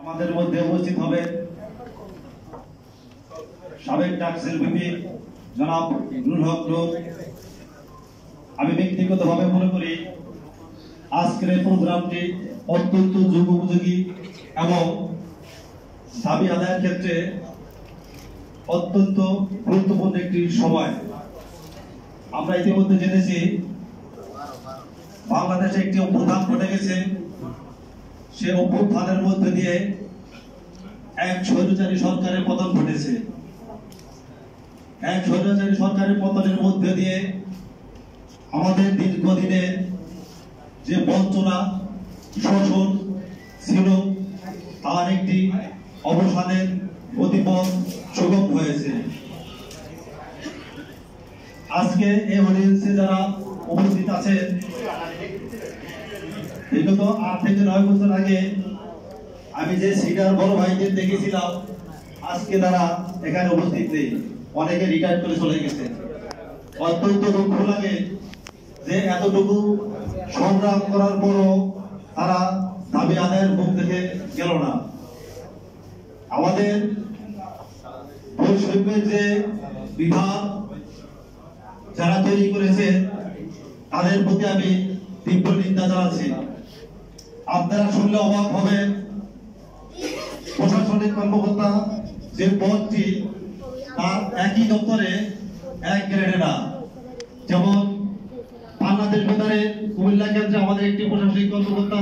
আমাদের মধ্যে উপস্থিত হবে সাবেক ডাকসেল ভিপি জনাব নুরুল হক নূর। আমি ব্যক্তিগতভাবে মনে করি আজকের এই প্রোগ্রামটি অত্যন্ত যুগোপযোগী এবং দাবি আদায়ের ক্ষেত্রে অত্যন্ত গুরুত্বপূর্ণ একটি সময়। আমরা ইতিমধ্যে জেনেছি বাংলাদেশে একটি অভ্যুত্থান ঘটে গেছে। সে অভ্যুত্থানের মধ্যে দিয়ে এক স্বৈরাচারী সরকারের পতন ঘটেছে। এক স্বৈরাচারী সরকারের পতনের মধ্যে দিয়ে আমাদের দীর্ঘদিনের যে বঞ্চনা শোষণ ছিল তার একটি অবসানের গতিপথ সুগম হয়েছে। আজকে এই অডিয়েন্সে যারা উপস্থিত আছেন, বিগত 8 থেকে 9 বছর আগে আমি যে সিনিয়র বড় ভাইদের দেখেছিলাম, আজকে তারা এখানে উপস্থিত নেই, অনেকে রিটায়ার করে চলে গেছে। অত্যন্ত দুঃখ লাগে যে এতটুকু সংগ্রাম করার পরও তারা দাবি আদায়ের মুখ দেখে গেল না। আমাদের বৈষম্যের যে বিধান যারা তৈরি করেছে তাদের প্রতি আমি তীব্র নিন্দা জানাচ্ছি। আপনারা শুনলে অবাক হবেন, প্রশাসনিক কর্মকর্তা যে পদটি তার একই দপ্তরে এক গ্রেডে না। যেমন বাংলাদেশ বেতারে কুমিল্লা কেন্দ্রে আমাদের একটি প্রশাসনিক কর্মকর্তা